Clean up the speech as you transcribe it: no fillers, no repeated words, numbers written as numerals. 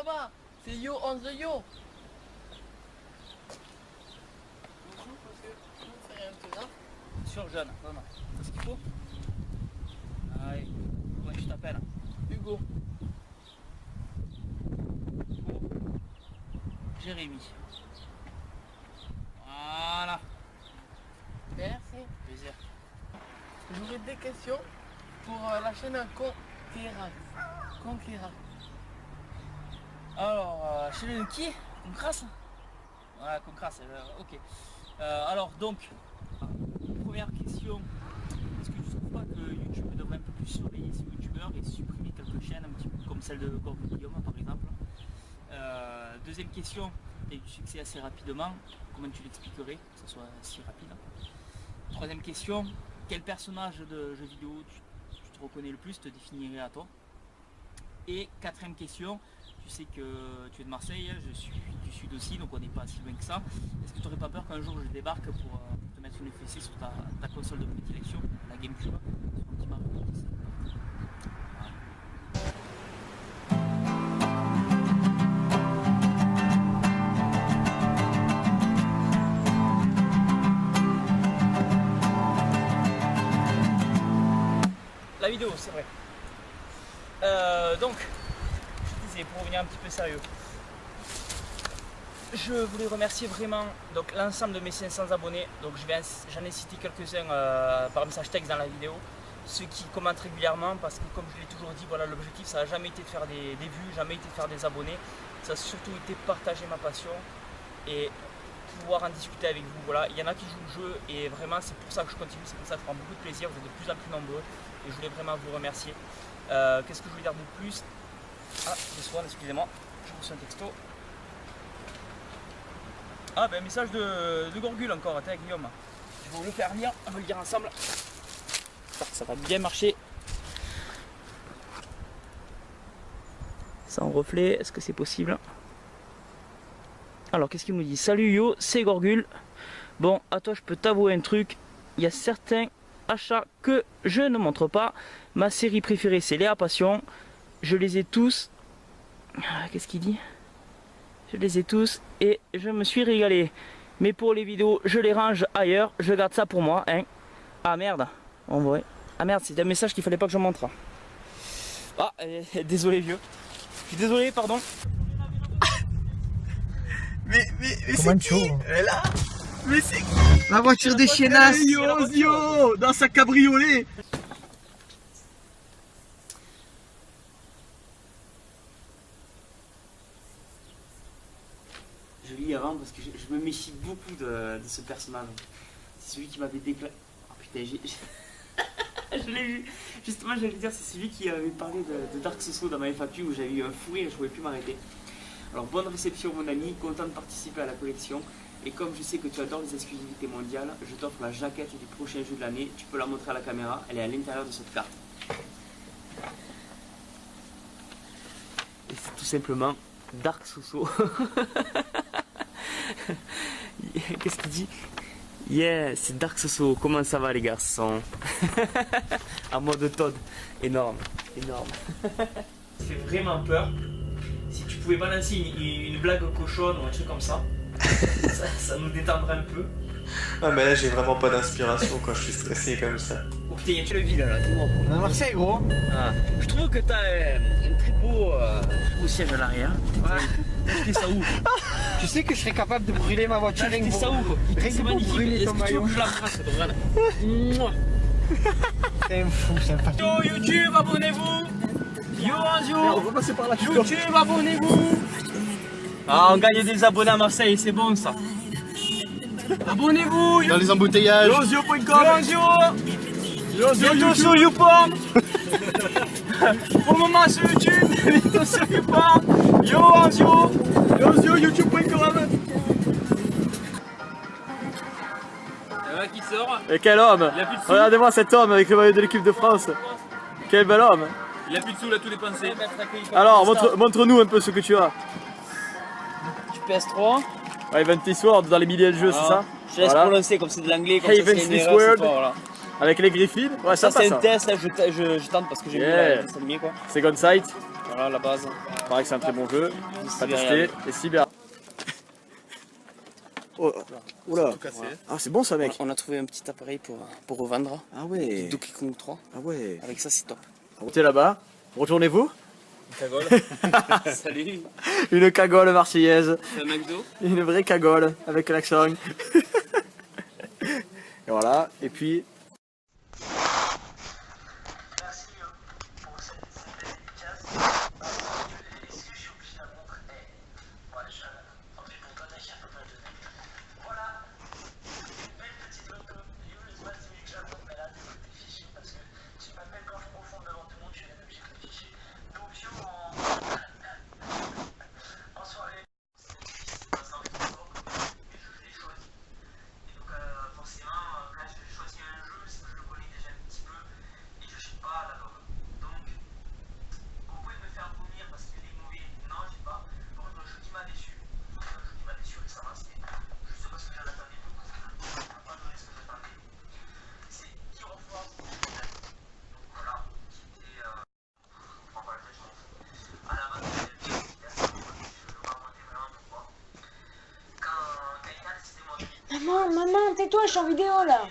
va. C'est Yo on the Yo. Sur jeune, vraiment. C'est ce qu'il faut. Allez, comment tu t'appelles? Hugo. Jérémy. Voilà. Merci. Plaisir. J'aurais des questions pour la chaîne Conquérant. Alors, chez le qui? Concrasse? Voilà, Concrasse, ok. Alors donc, première question. Est-ce que tu ne trouves pas que YouTube devrait un peu plus surveiller ses youtubeurs et supprimer quelques chaînes, un petit peu comme celle de Gorgui Guillaume par exemple? Deuxième question, tu as eu du succès assez rapidement, comment tu l'expliquerais que ce soit si rapide? Troisième question, quel personnage de jeu vidéo tu te reconnais le plus, te définirais à toi? Et quatrième question, tu sais que tu es de Marseille, je suis du sud aussi, donc on n'est pas si loin que ça. Est-ce que tu n'aurais pas peur qu'un jour je débarque pour te mettre une fessée sur ta console de prédilection, la GameCube, sur un petit Mario Odyssey? La vidéo, c'est vrai. Donc, je disais, pour revenir un petit peu sérieux, je voulais remercier vraiment l'ensemble de mes 500 abonnés. Donc j'en ai cité quelques-uns par message texte dans la vidéo. Ceux qui commentent régulièrement, parce que comme je l'ai toujours dit, voilà, l'objectif ça n'a jamais été de faire des vues, jamais été de faire des abonnés. Ça a surtout été de partager ma passion et pouvoir en discuter avec vous. Voilà, il y en a qui jouent le jeu et vraiment c'est pour ça que je continue, c'est pour ça que je prends beaucoup de plaisir. Vous êtes de plus en plus nombreux et je voulais vraiment vous remercier. Qu'est-ce que je voulais dire de plus? Ah, excusez-moi, je reçois un texto. Ah ben message de Gorgul encore, attends Guillaume. Je vais vous le faire lire, on va le lire ensemble. Ça va bien marcher. Sans reflet, est-ce que c'est possible? Alors qu'est-ce qu'il me dit? Salut Yo, c'est Gorgul. Bon, à toi je peux t'avouer un truc. Il y a certains achats que je ne montre pas. Ma série préférée c'est Léa Passion. Je les ai tous. Qu'est-ce qu'il dit? Je les ai tous et je me suis régalé. Mais pour les vidéos, je les range ailleurs. Je garde ça pour moi. Hein. Ah merde. En vrai. Ah merde, c'est un message qu'il fallait pas que je montre. Ah, désolé vieux. Je suis désolé, pardon. Mais Comment tu qui? Là. Mais c'est qui? La voiture des chiennasses. Yo, dans sa cabriolet. Je lis avant parce que je me méfie beaucoup de ce personnage. C'est celui qui m'avait déclaré. Oh putain, je l'ai vu. Justement, j'allais dire, c'est celui qui avait parlé de Dark Souls dans ma FAQ où j'avais eu un fou et je ne pouvais plus m'arrêter. Alors, bonne réception, mon ami, content de participer à la collection. Et comme je sais que tu adores les exclusivités mondiales, je t'offre la jaquette du prochain jeu de l'année. Tu peux la montrer à la caméra, elle est à l'intérieur de cette carte. Et c'est tout simplement Dark Souls. Qu'est-ce qu'il dit? Yeah, c'est Dark Souls. Comment ça va les garçons? En mode Todd. Énorme, énorme. Ça fait vraiment peur. Si tu pouvais balancer une blague cochonne ou un truc comme ça, ça nous détendrait un peu. Ah mais là j'ai vraiment pas d'inspiration quand je suis stressé comme ça. Oh putain, y'a-tu le vide là, dis-moi. On est à Marseille, gros. Ah, je trouve que t'as un très beau siège à l'arrière. Ouais. T'as acheté ça où? Tu sais que je serais capable de brûler ma voiture. T'as acheté ça où? Rien C'est que pour magnifique. brûler Est-ce ton que tu veux maillot. que je l'embrasse? Voilà. Mouah. C'est un fou, c'est un fou. Yo YouTube, abonnez-vous. Yo Anzio. On va passer par là. YouTube, abonnez-vous. Ah, on gagne des abonnés à Marseille, c'est bon ça. Abonnez-vous. Dans les embouteillages. Yozio.com. Bientôt sur YouPorn. Pour le moment sur YouTube, bientôt sur YouPorn. Yo Anzio. Yozio, YouTube.com. Qui sort. Et quel homme! Il a plus de sous. Regardez-moi cet homme avec le maillot de l'équipe de France. Quel bel homme! Il a plus de sous, il a tout dépensé. Alors, montre-nous un peu ce que tu as. Du PS3. Inventy Sword dans les milliers de jeux, c'est ça? Je te laisse Voilà. prononcer comme c'est de l'anglais, comme Hey, ça c'est Vince une this erreur, c'est word. toi, voilà. Avec les griffines? Ouais, Ça sympa c'est ça. un test, là, je tente parce que j'ai Yeah. vu le dessin animé quoi. Second Sight. Voilà la base. Pareil que c'est un très bon jeu. Pas testé. Et Cyber. Oh, oula. Ah, c'est bon ça, mec. On a trouvé un petit appareil pour revendre. Ah ouais. Donkey Kong 3. Ah ouais. Avec ça, c'est top. Montez là-bas. Retournez-vous. Cagole. Salut. Une cagole marseillaise. C'est un McDo. Une vraie cagole avec l'accent. Et voilà. Et puis. Maman, tais-toi, je suis en vidéo là.